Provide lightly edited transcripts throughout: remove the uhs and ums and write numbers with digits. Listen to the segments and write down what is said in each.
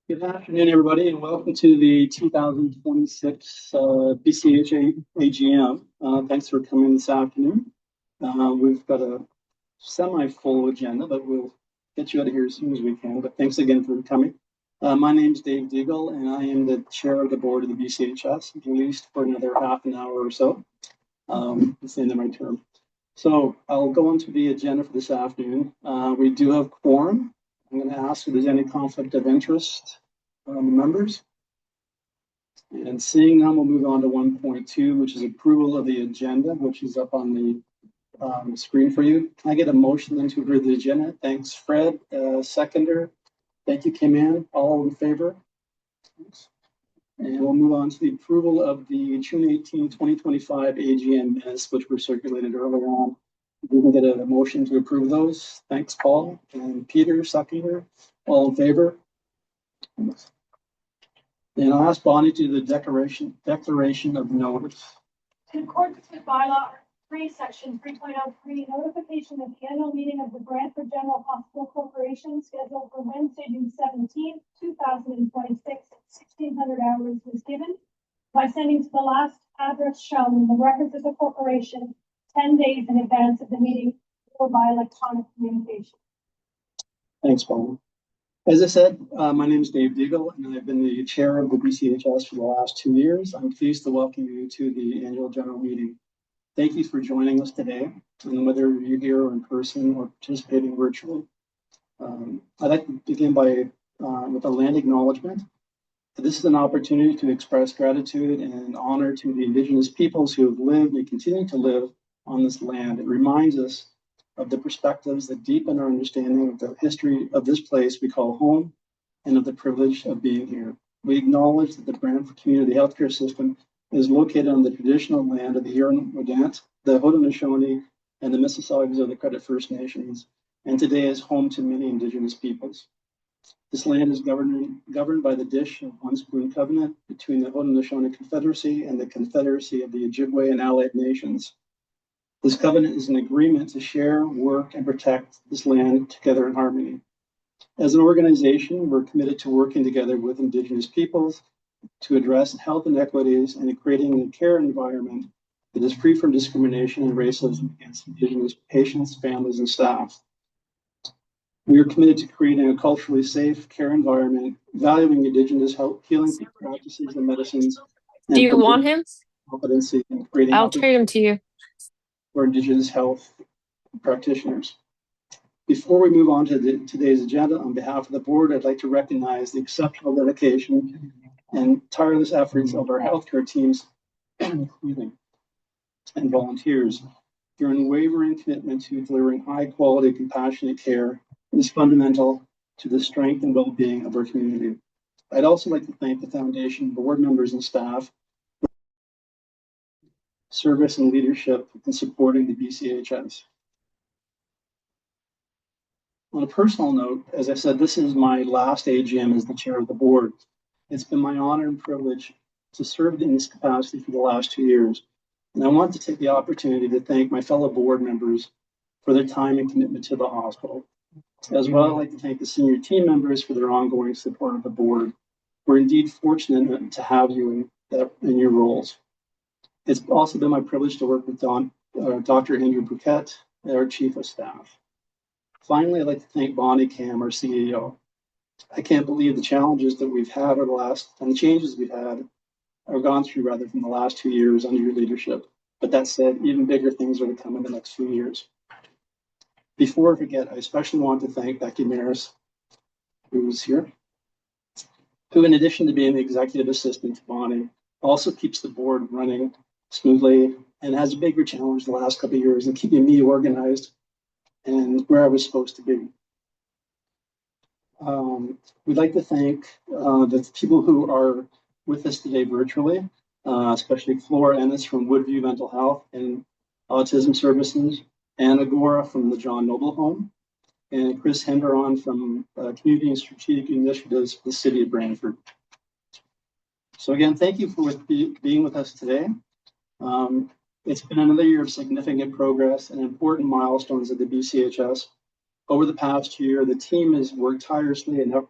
Good afternoon, everybody, and welcome to the 2026 BCHA AGM. Thanks for coming this afternoon. We've got a semi-full agenda, but we'll get you out of here as soon as we can. But thanks again for coming. My name is Dave Deagle, and I am the chair of the board of the BCHS, at least for another half an hour or so. It's the end of my term. So I'll go on to the agenda for this afternoon. We do have quorum. I'm going to ask if there's any conflict of interest members. And seeing none, we'll move on to 1.2, which is approval of the agenda, which is up on the screen for you. Can I get a motion then to approve the agenda? Thanks, Fred. Seconder. Thank you, Kim Ann. All in favor? Thanks. And we'll move on to the approval of the June 18, 2025 AGM minutes, which were circulated earlier on. We can get a motion to approve those. Thanks, Paul. And Peter, seconder. All in favor? Thanks. And I'll ask Bonnie to do the declaration of notice. In accordance with bylaw 3, section 3.03, notification of the annual meeting of the Brantford General Hospital Corporation scheduled for Wednesday, June 17, 2026 at 1600 hours was given by sending to the last address shown in the records of the corporation 10 days in advance of the meeting or by electronic communication. Thanks, Bonnie. As I said, my name is Dave Deagle, and I've been the chair of the BCHS for the last 2 years. I'm pleased to welcome you to the annual general meeting. Thank you for joining us today, and whether you're here in person or participating virtually. I'd like to begin by with a land acknowledgement. This is an opportunity to express gratitude and honor to the Indigenous peoples who have lived and continue to live on this land. It reminds us of the perspectives that deepen our understanding of the history of this place we call home and of the privilege of being here. We acknowledge that the Brantford Community Healthcare System is located on the traditional land of the Huron-Wendat, the Haudenosaunee, and the Mississaugas of the Credit First Nations, and today is home to many Indigenous peoples. This land is governed by the Dish of One Spoon Covenant between the Haudenosaunee Confederacy and the Confederacy of the Ojibwe and Allied Nations. This covenant is an agreement to share, work, and protect this land together in harmony. As an organization, we're committed to working together with Indigenous peoples to address health inequities and creating a care environment that is free from discrimination and racism against Indigenous patients, families, and staff. We are committed to creating a culturally safe care environment, valuing Indigenous health healing practices and medicines. Do you want him? Competency in creating I'll trade him to you. For Indigenous health practitioners. Before we move on to today's agenda, on behalf of the board, I'd like to recognize the exceptional dedication and tireless efforts of our healthcare teams and volunteers. Your unwavering commitment to delivering high quality, compassionate care is fundamental to the strength and well-being of our community. I'd also like to thank the Foundation board members and staff for service and leadership in supporting the BCHS. On a personal note, as I said, this is my last AGM as the chair of the board. It's been my honor and privilege to serve in this capacity for the last 2 years. And I want to take the opportunity to thank my fellow board members for their time and commitment to the hospital. As well, I'd like to thank the senior team members for their ongoing support of the board. We're indeed fortunate to have you in your roles. It's also been my privilege to work with Dr. Andrew Bouquet, our chief of staff. Finally, I'd like to thank Bonnie Cam, our CEO. I can't believe the challenges that we've had over the last, and the changes we've had, or gone through rather, from the last 2 years under your leadership. But that said, even bigger things are to come in the next few years. Before I forget, I especially want to thank Becky Maris, who's here, who, in addition to being the executive assistant to Bonnie, also keeps the board running smoothly and has a bigger challenge the last couple of years in keeping me organized and where I was supposed to be. We'd like to thank the people who are with us today virtually, especially Flora Ennis from Woodview Mental Health and Autism Services, and Agora from the John Noble Home, and Chris Henderon from Community and Strategic Initiatives for the City of Brantford. So again, thank you for being with us today. It's been another year of significant progress and important milestones at the BCHS. Over the past year, the team has worked tirelessly enough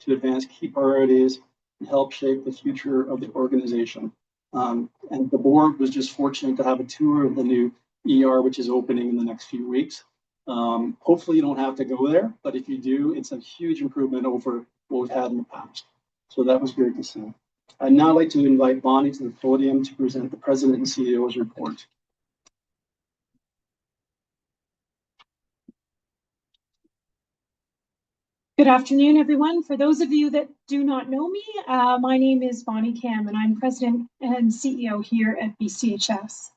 to advance key priorities and help shape the future of the organization. And the board was just fortunate to have a tour of the new ER, which is opening in the next few weeks. Hopefully you don't have to go there, but if you do, it's a huge improvement over what we've had in the past. So that was great to see. I'd now like to invite Bonnie to the podium to present the President and CEO's report. Good afternoon, everyone. For those of you that do not know me, my name is Bonnie Kam, and I'm President and CEO here at BCHS.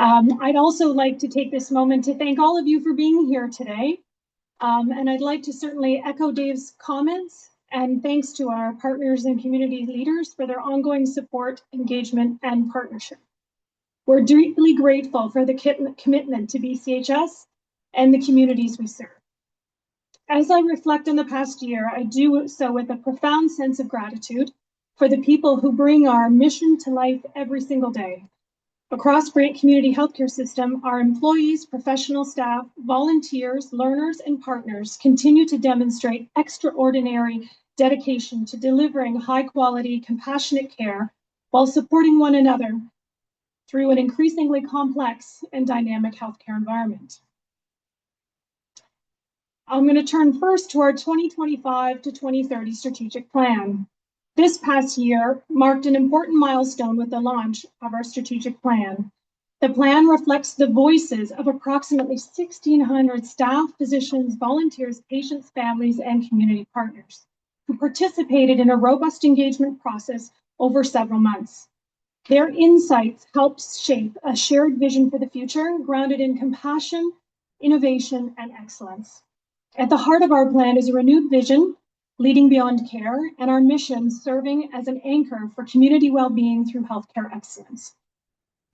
I'd also like to take this moment to thank all of you for being here today. And I'd like to certainly echo Dave's comments and thanks to our partners and community leaders for their ongoing support, engagement, and partnership. We're deeply grateful for the commitment to BCHS and the communities we serve. As I reflect on the past year, I do so with a profound sense of gratitude for the people who bring our mission to life every single day. Across Brant Community Healthcare System, our employees, professional staff, volunteers, learners, and partners continue to demonstrate extraordinary dedication to delivering high-quality, compassionate care while supporting one another through an increasingly complex and dynamic healthcare environment. I'm going to turn first to our 2025 to 2030 strategic plan. This past year marked an important milestone with the launch of our strategic plan. The plan reflects the voices of approximately 1,600 staff, physicians, volunteers, patients, families, and community partners who participated in a robust engagement process over several months. Their insights helped shape a shared vision for the future, grounded in compassion, innovation, and excellence. At the heart of our plan is a renewed vision, leading beyond care, and our mission serving as an anchor for community well-being through healthcare excellence.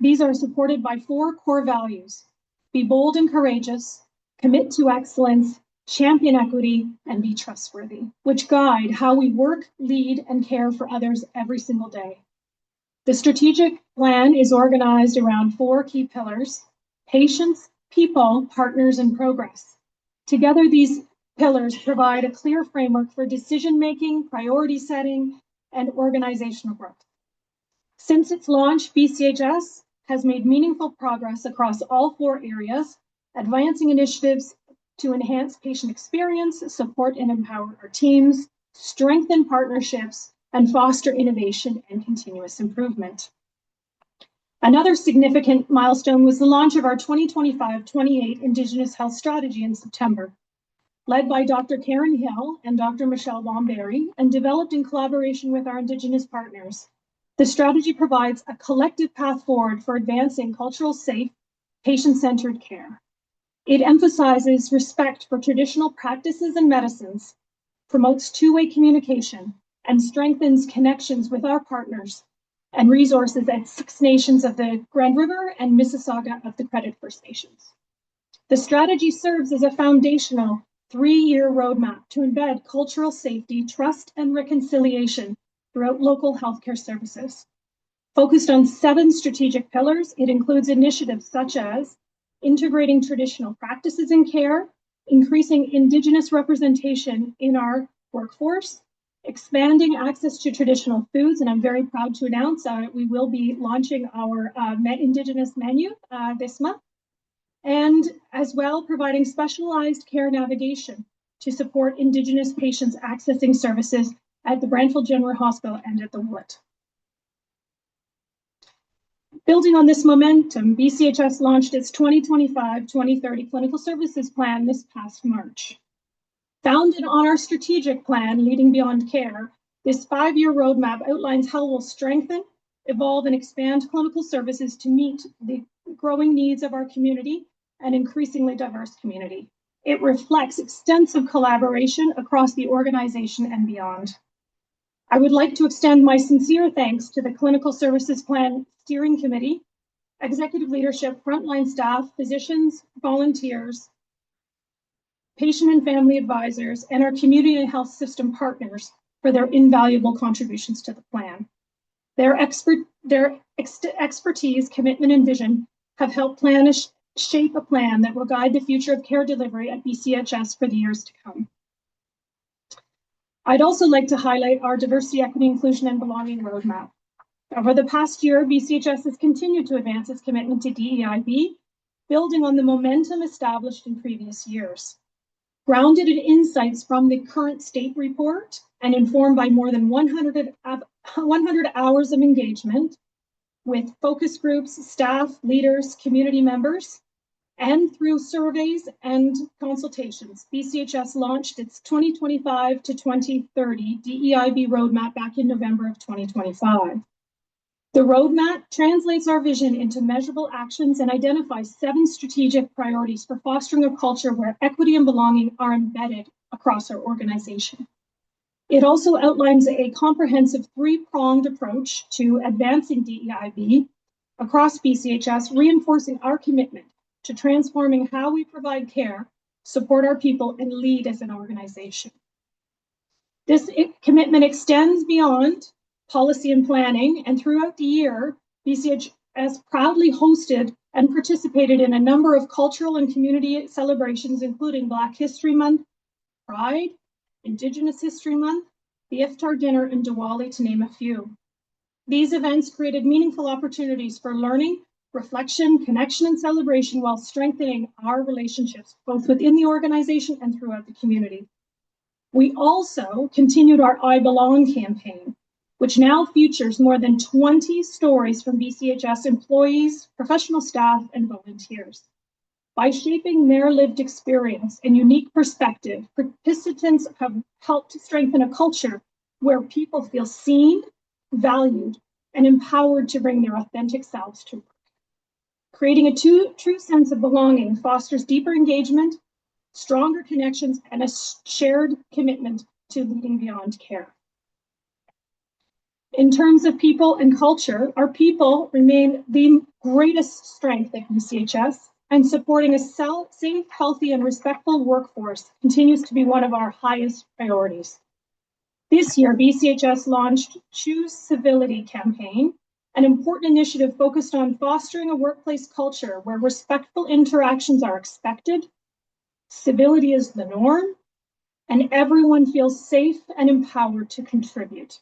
These are supported by 4 core values: be bold and courageous, commit to excellence, champion equity, and be trustworthy, which guide how we work, lead, and care for others every single day. The strategic plan is organized around 4 key pillars: patients, people, partners, and progress. Together, these pillars provide a clear framework for decision-making, priority setting, and organizational growth. Since its launch, BCHS has made meaningful progress across all 4 areas, advancing initiatives to enhance patient experience, support and empower our teams, strengthen partnerships, and foster innovation and continuous improvement. Another significant milestone was the launch of our 2025-28 Indigenous Health Strategy in September. Led by Dr. Karen Hill and Dr. Michelle Bomberry, and developed in collaboration with our Indigenous partners. The strategy provides a collective path forward for advancing cultural safe, patient-centered care. It emphasizes respect for traditional practices and medicines, promotes two-way communication, and strengthens connections with our partners and resources at 6 nations of the Grand River and Mississauga of the Credit First Nations. The strategy serves as a foundational 3-year roadmap to embed cultural safety, trust, and reconciliation throughout local healthcare services. Focused on 7 strategic pillars, it includes initiatives such as integrating traditional practices in care, increasing Indigenous representation in our workforce, expanding access to traditional foods, and I'm very proud to announce we will be launching our Indigenous menu this month, and as well providing specialized care navigation to support Indigenous patients accessing services at the Brantford General Hospital and at the Woollet. Building on this momentum, BCHS launched its 2025-2030 Clinical Services Plan this past March. Founded on our strategic plan, Leading Beyond Care, this 5-year roadmap outlines how we'll strengthen, evolve, and expand clinical services to meet the growing needs of our community and increasingly diverse community. It reflects extensive collaboration across the organization and beyond. I would like to extend my sincere thanks to the Clinical Services Plan Steering Committee, executive leadership, frontline staff, physicians, volunteers, patient and family advisors, and our community and health system partners for their invaluable contributions to the plan. Their expertise, commitment, and vision have helped shape a plan that will guide the future of care delivery at BCHS for the years to come. I'd also like to highlight our diversity, equity, inclusion, and belonging roadmap. Over the past year, BCHS has continued to advance its commitment to DEIB, building on the momentum established in previous years. Grounded in insights from the current state report and informed by more than 100 hours of engagement with focus groups, staff, leaders, community members, and through surveys and consultations, BCHS launched its 2025 to 2030 DEIB roadmap back in November of 2025. The roadmap translates our vision into measurable actions and identifies 7 strategic priorities for fostering a culture where equity and belonging are embedded across our organization. It also outlines a comprehensive 3-pronged approach to advancing DEIB across BCHS, reinforcing our commitment to transforming how we provide care, support our people, and lead as an organization. This commitment extends beyond policy and planning, and throughout the year, BCHS proudly hosted and participated in a number of cultural and community celebrations, including Black History Month, Pride, Indigenous History Month, the Iftar Dinner, and Diwali, to name a few. These events created meaningful opportunities for learning, reflection, connection, and celebration while strengthening our relationships, both within the organization and throughout the community. We also continued our I Belong campaign, which now features more than 20 stories from BCHS employees, professional staff, and volunteers. By shaping their lived experience and unique perspective, participants have helped to strengthen a culture where people feel seen, valued, and empowered to bring their authentic selves to work. Creating a true sense of belonging fosters deeper engagement, stronger connections, and a shared commitment to leading beyond care. In terms of people and culture, our people remain the greatest strength at BCHS, and supporting a safe, healthy, and respectful workforce continues to be one of our highest priorities. This year, BCHS launched Choose Civility campaign, an important initiative focused on fostering a workplace culture where respectful interactions are expected, civility is the norm, and everyone feels safe and empowered to contribute.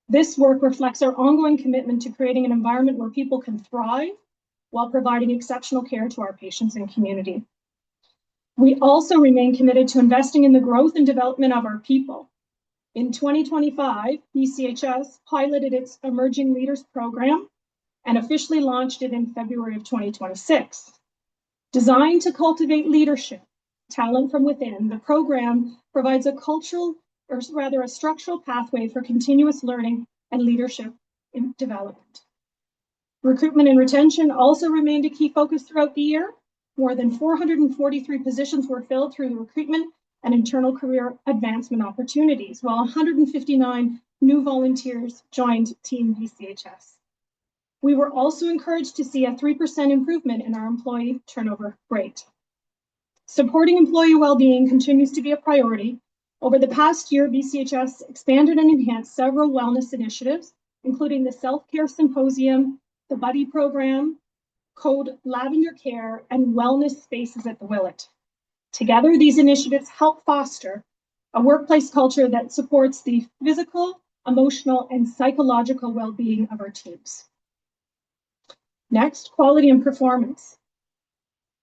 This work reflects our ongoing commitment to creating an environment where people can thrive while providing exceptional care to our patients and community. We also remain committed to investing in the growth and development of our people. In 2025, BCHS piloted its Emerging Leaders Program and officially launched it in February of 2026. Designed to cultivate leadership, talent from within, the program provides a structural pathway for continuous learning and leadership development. Recruitment and retention also remained a key focus throughout the year. More than 443 positions were filled through recruitment and internal career advancement opportunities, while 159 new volunteers joined Team BCHS. We were also encouraged to see a 3% improvement in our employee turnover rate. Supporting employee well-being continues to be a priority. Over the past year, BCHS expanded and enhanced several wellness initiatives, including the Self-Care Symposium, the Buddy Program, Code Lavender Care, and Wellness Spaces at the Willett. Together, these initiatives help foster a workplace culture that supports the physical, emotional, and psychological well-being of our teams. Next, quality and performance.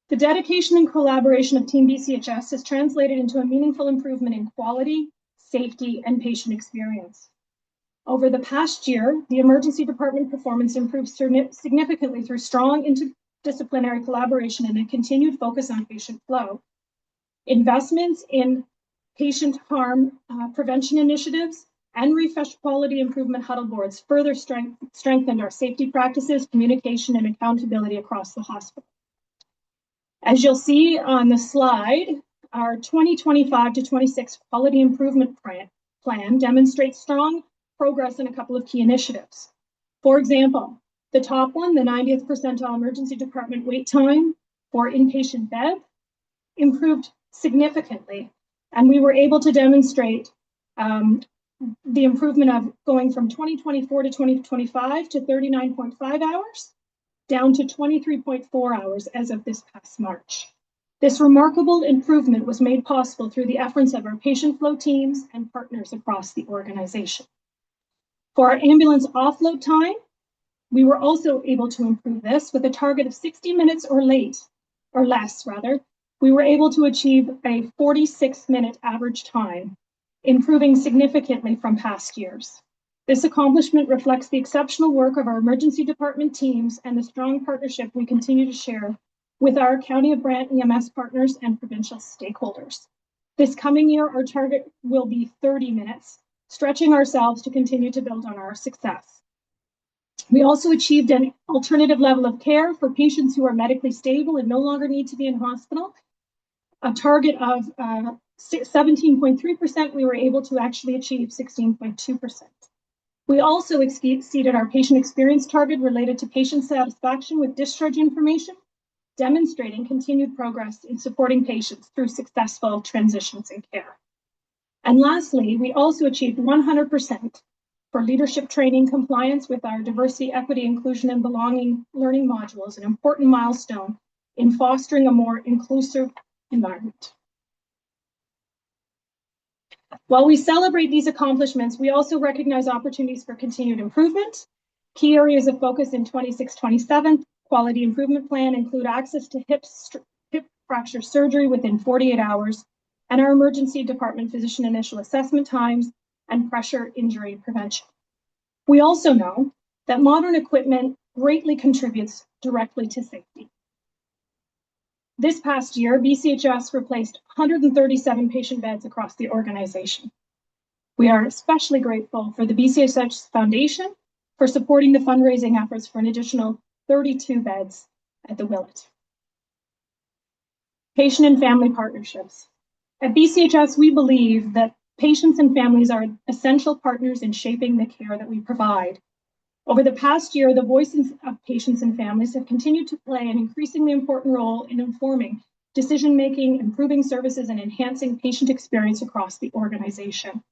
The dedication and collaboration of Team BCHS has translated into a meaningful improvement in quality, safety, and patient experience. Over the past year, the emergency department performance improved significantly through strong interdisciplinary collaboration and a continued focus on patient flow. Investments in patient harm prevention initiatives and refreshed quality improvement huddle boards further strengthened our safety practices, communication, and accountability across the hospital. As you'll see on the slide, our 2025 to 26 quality improvement plan demonstrates strong progress in a couple of key initiatives. For example, the top one, the 90th percentile emergency department wait time for inpatient bed, improved significantly, and we were able to demonstrate the improvement of going from 2024 to 2025 to 39.5 hours, down to 23.4 hours as of this past March. This remarkable improvement was made possible through the efforts of our patient flow teams and partners across the organization. For our ambulance offload time, we were also able to improve this with a target of 60 minutes or less. We were able to achieve a 46-minute average time, improving significantly from past years. This accomplishment reflects the exceptional work of our emergency department teams and the strong partnership we continue to share with our County of Brant EMS partners and provincial stakeholders. This coming year, our target will be 30 minutes, stretching ourselves to continue to build on our success. We also achieved an alternative level of care for patients who are medically stable and no longer need to be in hospital. A target of 17.3%, we were able to actually achieve 16.2%. We also exceeded our patient experience target related to patient satisfaction with discharge information, demonstrating continued progress in supporting patients through successful transitions in care. And lastly, we also achieved 100% for leadership training compliance with our diversity, equity, inclusion, and belonging learning modules, an important milestone in fostering a more inclusive environment. While we celebrate these accomplishments, we also recognize opportunities for continued improvement. Key areas of focus in 26-27 quality improvement plan include access to hip fracture surgery within 48 hours, and our emergency department physician initial assessment times and pressure injury prevention. We also know that modern equipment greatly contributes directly to safety. This past year, BCHS replaced 137 patient beds across the organization. We are especially grateful for the BCHS Foundation for supporting the fundraising efforts for an additional 32 beds at the Willett. Patient and family partnerships. At BCHS, we believe that patients and families are essential partners in shaping the care that we provide. Over the past year, the voices of patients and families have continued to play an increasingly important role in informing decision-making, improving services, and enhancing patient experience across the organization.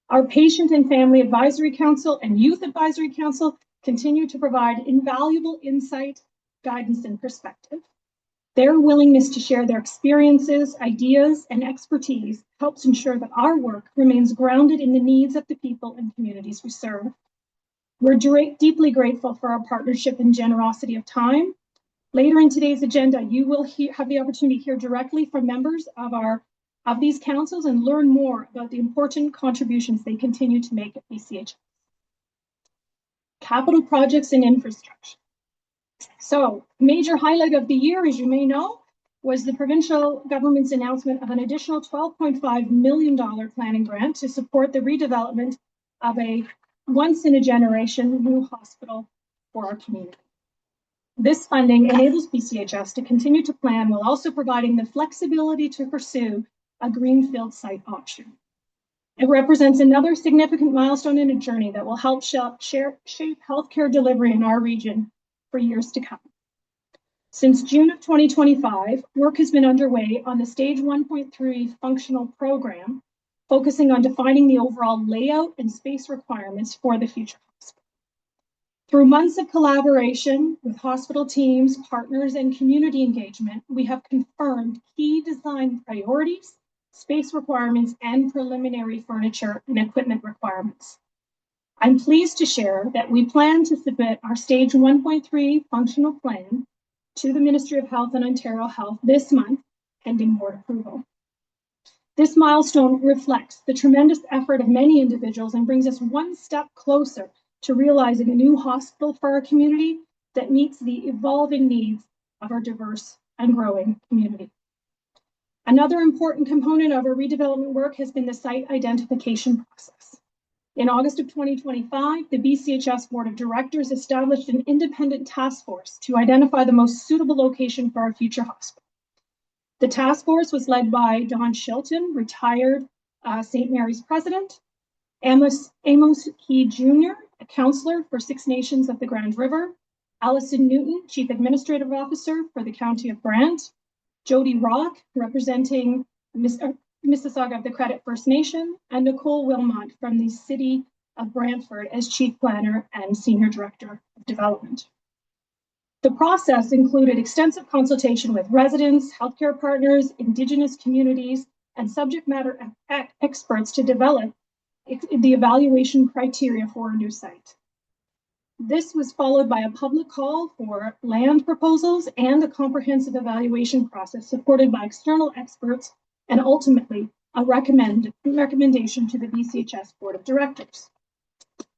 Our Patient and Family Advisory Council and Youth Advisory Council continue to provide invaluable insight, guidance, and perspective. Their willingness to share their experiences, ideas, and expertise helps ensure that our work remains grounded in the needs of the people and communities we serve. We're deeply grateful for our partnership and generosity of time. Later in today's agenda, you will have the opportunity to hear directly from members of these councils and learn more about the important contributions they continue to make at BCHS. Capital projects and infrastructure. So, major highlight of the year, as you may know, was the provincial government's announcement of an additional $12.5 million planning grant to support the redevelopment of a once-in-a-generation new hospital for our community. This funding enables BCHS to continue to plan while also providing the flexibility to pursue a greenfield site option. It represents another significant milestone in a journey that will help shape healthcare delivery in our region for years to come. Since June of 2025, work has been underway on the Stage 1.3 functional program, focusing on defining the overall layout and space requirements for the future hospital. Through months of collaboration with hospital teams, partners, and community engagement, we have confirmed key design priorities, space requirements, and preliminary furniture and equipment requirements. I'm pleased to share that we plan to submit our Stage 1.3 functional plan to the Ministry of Health and Ontario Health this month, pending board approval. This milestone reflects the tremendous effort of many individuals and brings us one step closer to realizing a new hospital for our community that meets the evolving needs of our diverse and growing community. Another important component of our redevelopment work has been the site identification process. In August of 2025, the BCHS Board of Directors established an independent task force to identify the most suitable location for our future hospital. The task force was led by Don Shilton, retired St. Mary's president, Amos Key Jr., a councillor for Six Nations of the Grand River, Allison Newton, Chief Administrative Officer for the County of Brant, Jody Rock, representing Mississauga of the Credit First Nation, and Nicole Wilmot from the City of Brantford as Chief Planner and Senior Director of Development. The process included extensive consultation with residents, healthcare partners, Indigenous communities, and subject matter experts to develop the evaluation criteria for a new site. This was followed by a public call for land proposals and a comprehensive evaluation process supported by external experts, and ultimately a recommendation to the BCHS Board of Directors.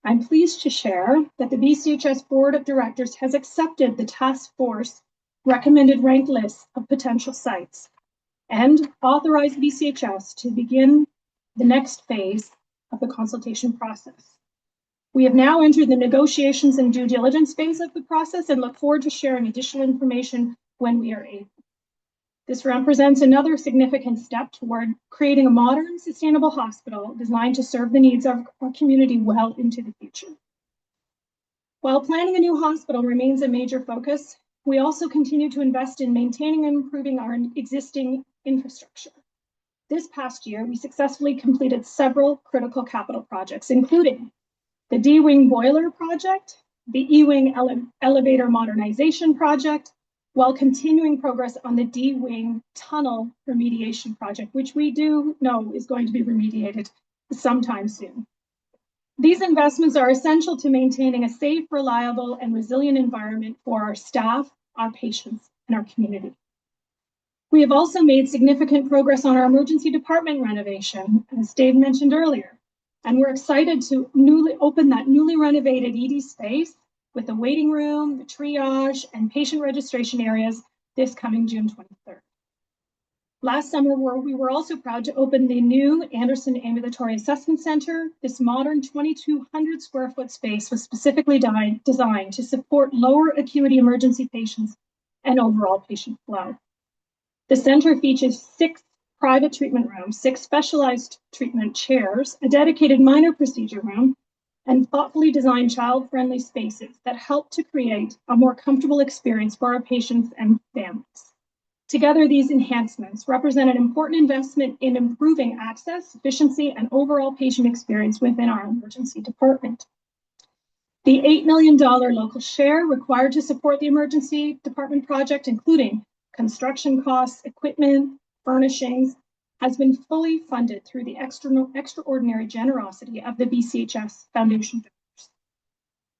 I'm pleased to share that the BCHS Board of Directors has accepted the task force recommended ranked list of potential sites and authorized BCHS to begin the next phase of the consultation process. We have now entered the negotiations and due diligence phase of the process and look forward to sharing additional information when we are able. This represents another significant step toward creating a modern, sustainable hospital designed to serve the needs of our community well into the future. While planning a new hospital remains a major focus, we also continue to invest in maintaining and improving our existing infrastructure. This past year, we successfully completed several critical capital projects, including the D-Wing boiler project, the E-Wing elevator modernization project, while continuing progress on the D-Wing tunnel remediation project, which we do know is going to be remediated sometime soon. These investments are essential to maintaining a safe, reliable, and resilient environment for our staff, our patients, and our community. We have also made significant progress on our emergency department renovation, as Dave mentioned earlier, and we're excited to open that newly renovated ED space with the waiting room, the triage, and patient registration areas this coming June 23rd. Last summer, we were also proud to open the new Anderson Ambulatory Assessment Center. This modern 2,200 square foot space was specifically designed to support lower acuity emergency patients and overall patient flow. The center features 6 private treatment rooms, 6 specialized treatment chairs, a dedicated minor procedure room, and thoughtfully designed child-friendly spaces that help to create a more comfortable experience for our patients and families. Together, these enhancements represent an important investment in improving access, efficiency, and overall patient experience within our emergency department. The $8 million local share required to support the emergency department project, including construction costs, equipment, furnishings, has been fully funded through the extraordinary generosity of the BCHS Foundation donors.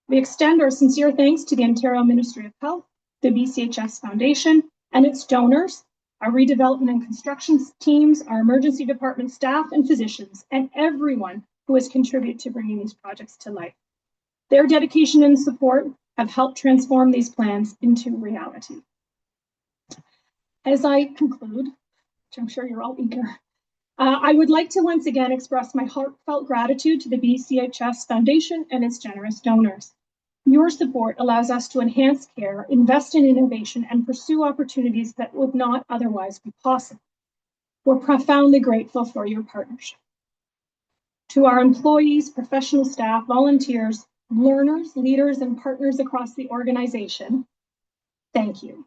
We extend our sincere thanks to the Ontario Ministry of Health, the BCHS Foundation, and its donors, our redevelopment and construction teams, our emergency department staff and physicians, and everyone who has contributed to bringing these projects to life. Their dedication and support have helped transform these plans into reality. As I conclude, which I'm sure you're all eager, I would like to once again express my heartfelt gratitude to the BCHS Foundation and its generous donors. Your support allows us to enhance care, invest in innovation, and pursue opportunities that would not otherwise be possible. We're profoundly grateful for your partnership. To our employees, professional staff, volunteers, learners, leaders, and partners across the organization, thank you.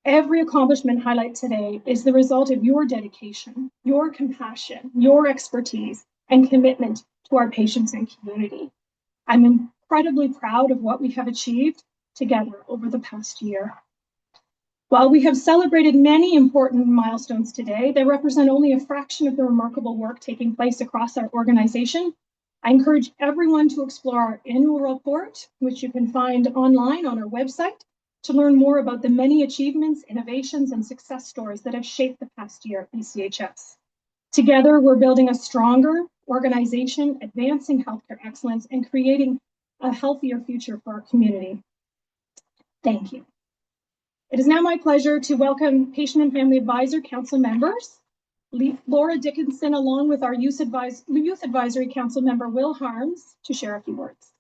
Every accomplishment highlighted today is the result of your dedication, your compassion, your expertise, and commitment to our patients and community. I'm incredibly proud of what we have achieved together over the past year. While we have celebrated many important milestones today, they represent only a fraction of the remarkable work taking place across our organization. I encourage everyone to explore our annual report, which you can find online on our website, to learn more about the many achievements, innovations, and success stories that have shaped the past year at BCHS. Together, we're building a stronger organization, advancing healthcare excellence, and creating a healthier future for our community. Thank you. It is now my pleasure to welcome Patient and Family Advisor Council members, Laura Dickinson, along with our Youth Advisory Council member, Will Harms, to share a few words.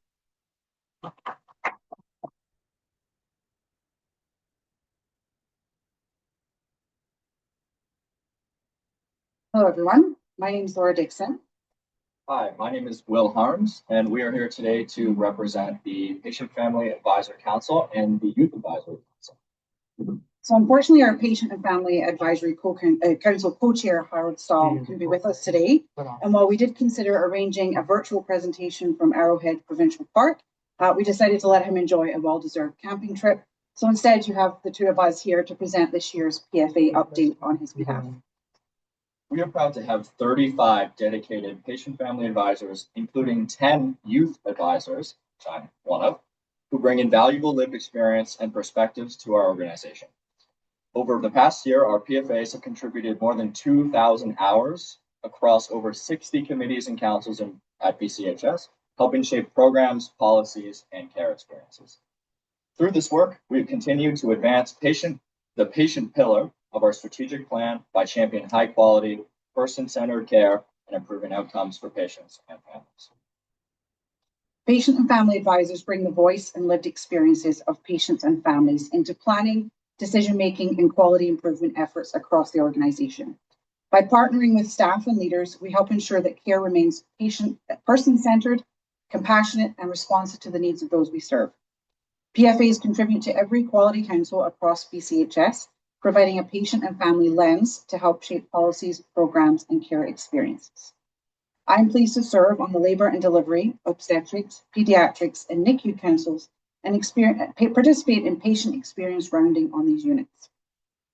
Hello, everyone. My name is Laura Dixon. Hi, my name is Will Harms, and we are here today to represent the Patient Family Advisor Council and the Youth Advisory Council. So unfortunately, our Patient and Family Advisory Council co-chair, Howard Stahl, can be with us today. And while we did consider arranging a virtual presentation from Arrowhead Provincial Park, we decided to let him enjoy a well-deserved camping trip So instead, you have the two of us here to present this year's PFA update on his behalf. We are proud to have 35 dedicated patient-family advisors, including 10 youth advisors, which I'm one of, who bring invaluable lived experience and perspectives to our organization. Over the past year, our PFAs have contributed more than 2,000 hours across over 60 committees and councils at BCHS, helping shape programs, policies, and care experiences. Through this work, we've continued to advance the patient pillar of our strategic plan by championing high-quality, person-centered care and improving outcomes for patients and families. Patient and family advisors bring the voice and lived experiences of patients and families into planning, decision-making, and quality improvement efforts across the organization. By partnering with staff and leaders, we help ensure that care remains person-centered, compassionate, and responsive to the needs of those we serve. PFAs contribute to every quality council across BCHS, providing a patient and family lens to help shape policies, programs, and care experiences. I'm pleased to serve on the Labour and Delivery, Obstetrics, Pediatrics, and NICU councils and participate in patient experience rounding on these units.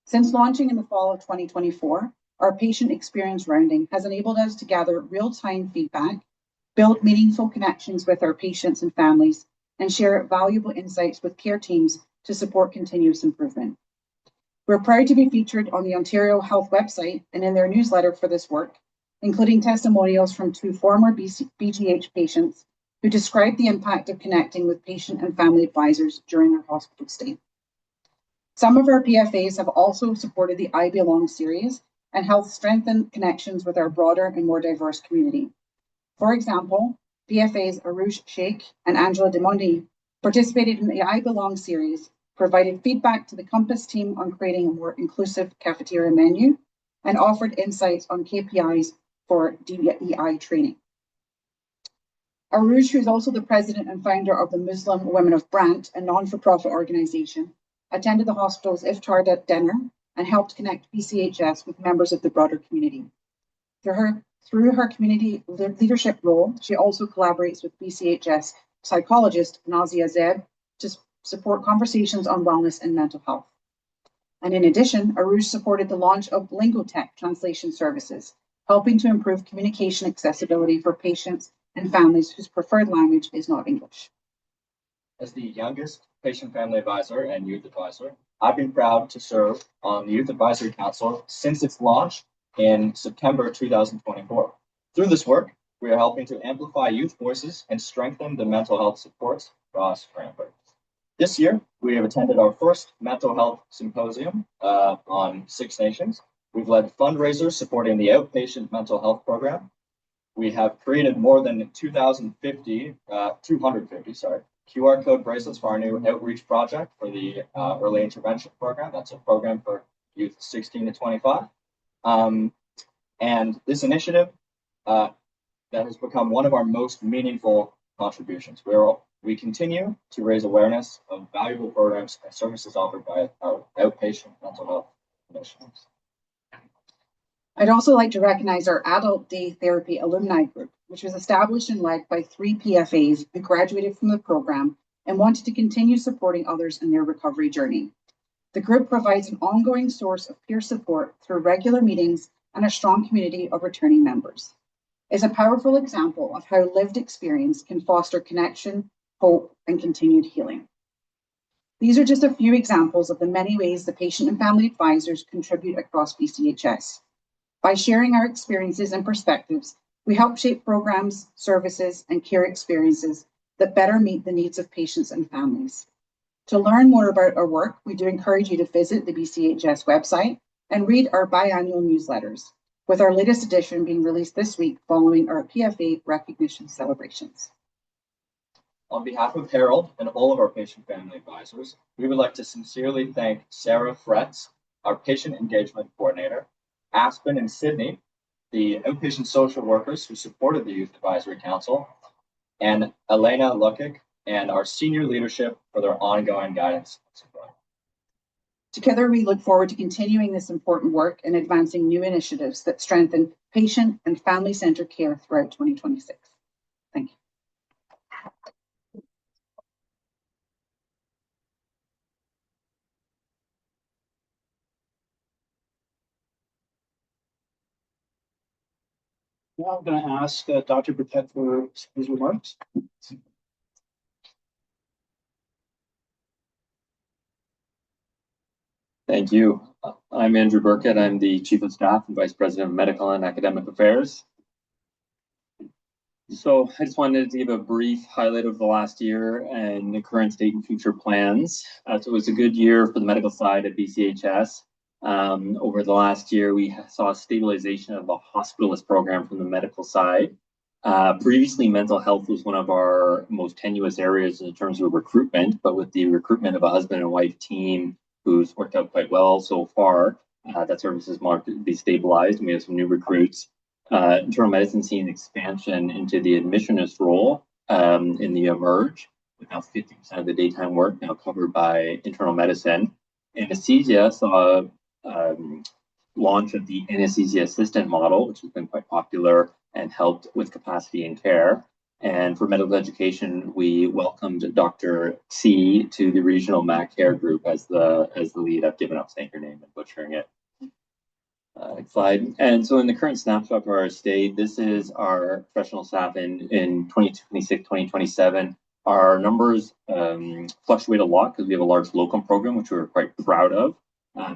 Since launching in the fall of 2024, our patient experience rounding has enabled us to gather real-time feedback, build meaningful connections with our patients and families, and share valuable insights with care teams to support continuous improvement. We're proud to be featured on the Ontario Health website and in their newsletter for this work, including testimonials from 2 former BGH patients who described the impact of connecting with patient and family advisors during their hospital stay. Some of our PFAs have also supported the I Belong series and helped strengthen connections with our broader and more diverse community. For example, PFAs Arush Sheikh and Angela Demondi participated in the I Belong series, provided feedback to the Compass team on creating a more inclusive cafeteria menu, and offered insights on KPIs for DEI training. Arush, who is also the president and founder of the Muslim Women of Brant, a non-for-profit organization, attended the hospital's iftar dinner and helped connect BCHS with members of the broader community. Through her community leadership role, she also collaborates with BCHS psychologist Nazia Zeb to support conversations on wellness and mental health. And in addition, Arush supported the launch of Lingotech translation services, helping to improve communication accessibility for patients and families whose preferred language is not English. As the youngest patient family advisor and youth advisor, I've been proud to serve on the Youth Advisory Council since its launch in September 2024. Through this work, we are helping to amplify youth voices and strengthen the mental health supports across Brantford. This year, we have attended our first mental health symposium on Six Nations. We've led fundraisers supporting the outpatient mental health program. We have created more than 250 QR code bracelets for our new outreach project for the early intervention program. That's a program for youth 16 to 25. And this initiative that has become one of our most meaningful contributions. We continue to raise awareness of valuable programs and services offered by our outpatient mental health initiatives. I'd also like to recognize our Adult Day Therapy Alumni Group, which was established and led by 3 PFAs who graduated from the program and wanted to continue supporting others in their recovery journey. The group provides an ongoing source of peer support through regular meetings and a strong community of returning members. It's a powerful example of how lived experience can foster connection, hope, and continued healing. These are just a few examples of the many ways the patient and family advisors contribute across BCHS. By sharing our experiences and perspectives, we help shape programs, services, and care experiences that better meet the needs of patients and families. To learn more about our work, we do encourage you to visit the BCHS website and read our biannual newsletters, with our latest edition being released this week following our PFA recognition celebrations. On behalf of Harold and all of our patient family advisors, we would like to sincerely thank Sarah Fretz, our patient engagement coordinator, Aspen and Sydney, the outpatient social workers who supported the Youth Advisory Council, and Elena Lukic and our senior leadership for their ongoing guidance and support. Together, we look forward to continuing this important work and advancing new initiatives that strengthen patient and family-centered care throughout 2026. Thank you. Now I'm going to ask Dr. Burkett for his remarks. Thank you. I'm Andrew Burkett. I'm the Chief of Staff and Vice President of Medical and Academic Affairs. So I just wanted to give a brief highlight of the last year and the current state and future plans. So it was a good year for the medical side at BCHS. Over the last year, we saw stabilization of the hospitalist program from the medical side. Previously, mental health was one of our most tenuous areas in terms of recruitment, but with the recruitment of a husband and wife team who's worked out quite well so far, that service is markedly stabilized, and we have some new recruits. Internal medicine seeing expansion into the admissionist role in the emerge, with now 50% of the daytime work now covered by internal medicine. Anesthesia saw launch of the anesthesia assistant model, which has been quite popular and helped with capacity and care. And for medical education, we welcomed Dr. C to the regional MAC care group as the lead. I've given up saying her name and butchering it. Next slide. And so in the current snapshot for our state, this is our professional staff in 2026, 2027. Our numbers fluctuate a lot because we have a large locum program, which we're quite proud of.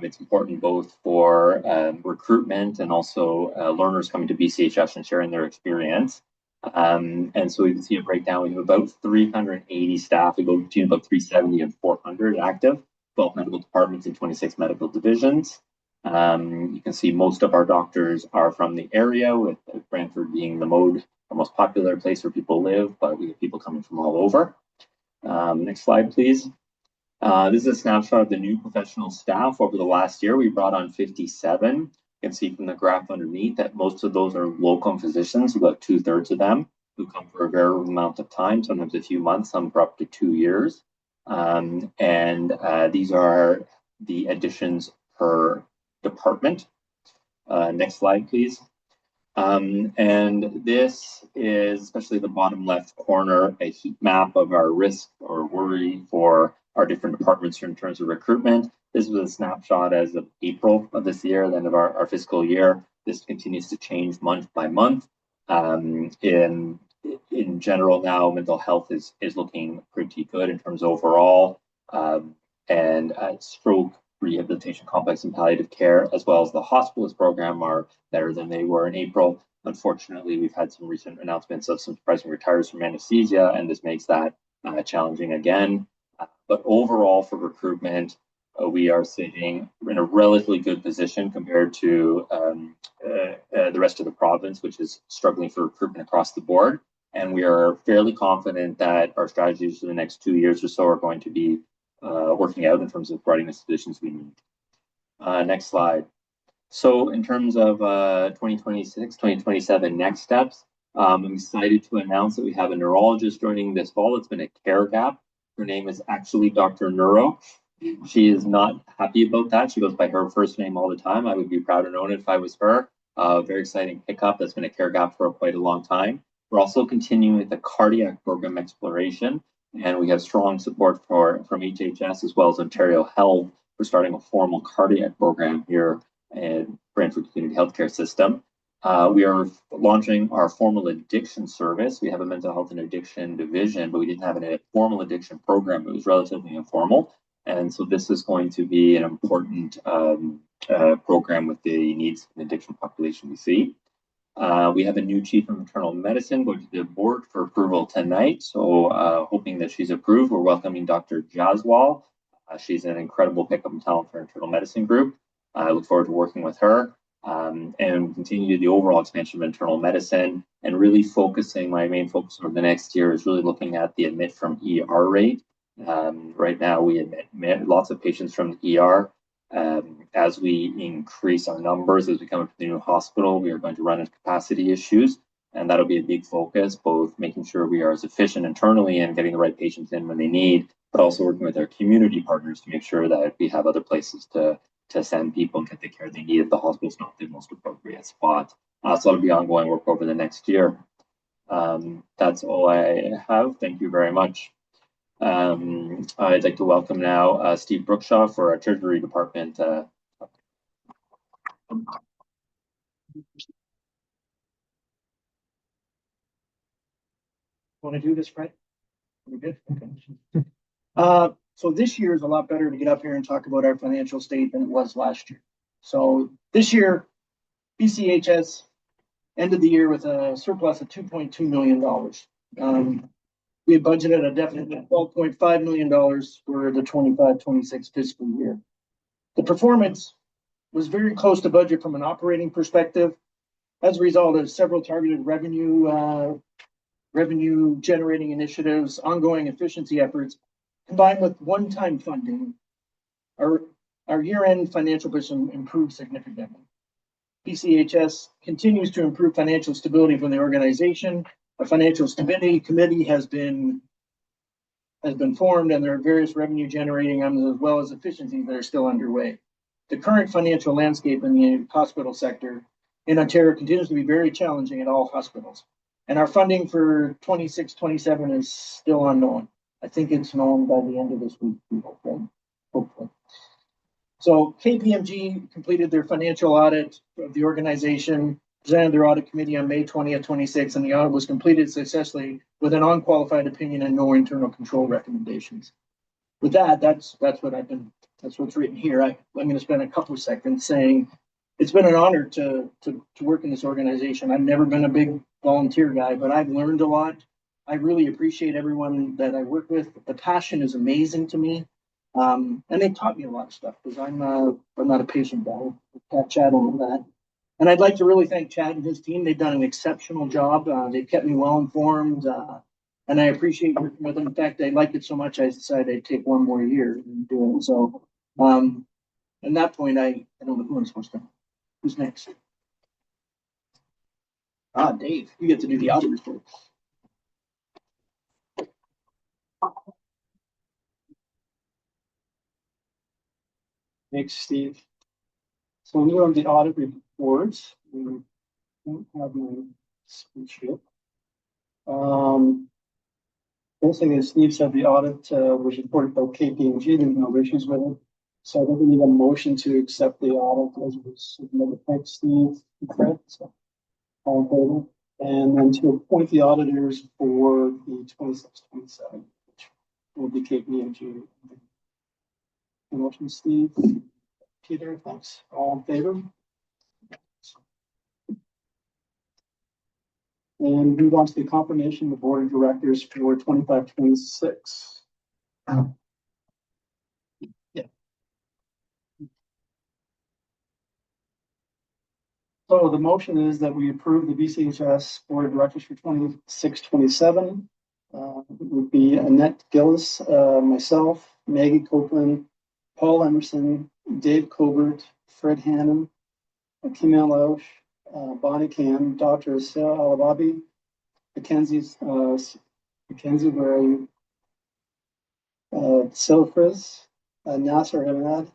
It's important both for recruitment and also learners coming to BCHS and sharing their experience. And so we can see a breakdown. We have about 380 staff. We go between about 370 and 400 active, 12 medical departments and 26 medical divisions. You can see most of our doctors are from the area, with Brantford being the most popular place where people live, but we have people coming from all over. Next slide, please. This is a snapshot of the new professional staff over the last year. We brought on 57. You can see from the graph underneath that most of those are locum physicians, about 2/3 of them, who come for a very amount of time, sometimes a few months, some for up to 2 years. These are the additions per department. Next slide, please. And this is, especially the bottom left corner, a heat map of our risk or worry for our different departments in terms of recruitment. This was a snapshot as of April of this year, the end of our fiscal year. This continues to change month by month. In general now, mental health is looking pretty good in terms of overall, and stroke, rehabilitation, complex and palliative care, as well as the hospitalist program, are better than they were in April. Unfortunately, we've had some recent announcements of some surprising retires from anesthesia, and this makes that challenging again. But overall, for recruitment, we are sitting in a relatively good position compared to the rest of the province, which is struggling for recruitment across the board. And we are fairly confident that our strategies for the next 2 years or so are going to be working out in terms of providing the solutions we need. Next slide. So in terms of 2026, 2027 next steps, I'm excited to announce that we have a neurologist joining this fall. It's been a care gap. Her name is actually Dr. Neuro. She is not happy about that. She goes by her first name all the time. I would be proud to know it if I was her. Very exciting pickup. That's been a care gap for quite a long time. We're also continuing with the cardiac program exploration, and we have strong support from HHS as well as Ontario Health for starting a formal cardiac program here in Brantford Community Healthcare System. We are launching our formal addiction service. We have a mental health and addiction division, but we didn't have a formal addiction program. It was relatively informal. And so this is going to be an important program with the needs of the addiction population we see. We have a new chief of internal medicine going to the board for approval tonight. So hoping that she's approved, we're welcoming Dr. Jaswal. She's an incredible pickup and talent for internal medicine group. I look forward to working with her and continue the overall expansion of internal medicine, and really focusing, my main focus over the next year is really looking at the admit from ER rate. Right now we admit lots of patients from the ER. As we increase our numbers, as we come up to the new hospital, we are going to run into capacity issues, and that'll be a big focus, both making sure we are as efficient internally and getting the right patients in when they need, but also working with our community partners to make sure that we have other places to send people and get the care they need if the hospital's not the most appropriate spot. So that'll be ongoing work over the next year. That's all I have. Thank you very much. I'd like to welcome now Steve Brookshaw for our Treasury Department. Want to do this, Fred? We good? Okay. So this year is a lot better to get up here and talk about our financial state than it was last year. So this year, BCHS ended the year with a surplus of $2.2 million. We had budgeted a deficit of $12.5 million for the 25-26 fiscal year. The performance was very close to budget from an operating perspective as a result of several targeted revenue generating initiatives, ongoing efficiency efforts, combined with one-time funding. Our year-end financial position improved significantly. BCHS continues to improve financial stability for the organization. A financial stability committee has been formed, and there are various revenue generating items as well as efficiencies that are still underway. The current financial landscape in the hospital sector in Ontario continues to be very challenging at all hospitals. And our funding for 26-27 is still unknown. I think it's known by the end of this week, hopefully. So KPMG completed their financial audit of the organization, presented their audit committee on May 20th, 26, and the audit was completed successfully with an unqualified opinion and no internal control recommendations. With that, that's what's written here. I'm going to spend a couple of seconds saying it's been an honor to work in this organization. I've never been a big volunteer guy, but I've learned a lot. I really appreciate everyone that I work with. The passion is amazing to me. And they taught me a lot of stuff because I'm not a patient guy. I've Chad on that. And I'd like to really thank Chad and his team. They've done an exceptional job. They've kept me well informed, and I appreciate working with them. In fact, I liked it so much I decided I'd take one more year and do it. So, at that point, I don't know who I'm supposed to. Who's next? Dave, you get to do the audit report. Thanks, Steve. So I'm going to the audit reports. We don't have my speech yet. First thing is Steve said the audit was reported by KPMG. There's no issues with it. So I think we need a motion to accept the audit as it was submitted. Thanks, Steve and Fred. So all in favor. And then to appoint the auditors for the 26-27, which will be KPMG. Motion, Steve. Peter, thanks. All in favor? And move on to the confirmation of the board of directors for 25-26. Yeah. So the motion is that we approve the BCHS board of directors for 26-27. It would be Annette Gillis, myself, Maggie Copeland, Paul Emerson, Dave Colbert, Fred Hannon, Kimel Lausch, Bonnie Cam, Dr. Sarah Alababi, Mackenzie Berry, Silfris, Nasser Ahmed,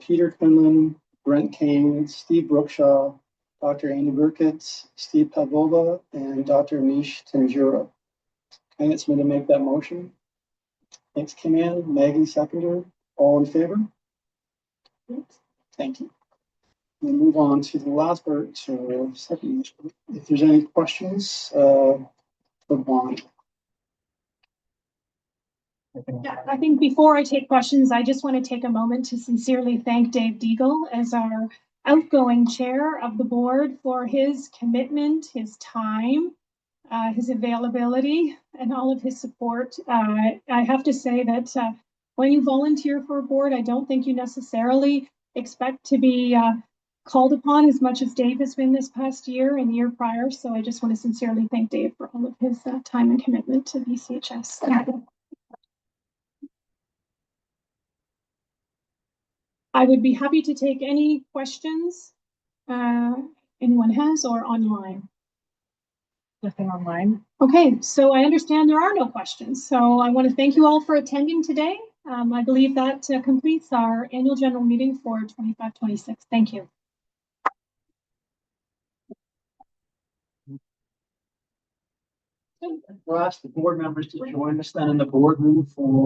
Peter Quinlan, Brent Kane, Steve Brookshaw, Dr. Andy Burkett, Steve Pavlova, and Dr. Mish Tanjura. Can I get someone to make that motion? Thanks, Kim Ann. Maggie, seconder. All in favor? Thank you. We'll move on to the last part, second. If there's any questions, for Bonnie. Yeah, I think before I take questions, I just want to take a moment to sincerely thank Dave Deagle as our outgoing chair of the board for his commitment, his time, his availability, and all of his support. I have to say that when you volunteer for a board, I don't think you necessarily expect to be called upon as much as Dave has been this past year and the year prior. So I just want to sincerely thank Dave for all of his time and commitment to BCHS. I would be happy to take any questions anyone has or online. Nothing online. Okay, so I understand there are no questions. So I want to thank you all for attending today. I believe that completes our annual general meeting for 25-26. Thank you. We'll ask the board members to join us then in the boardroom for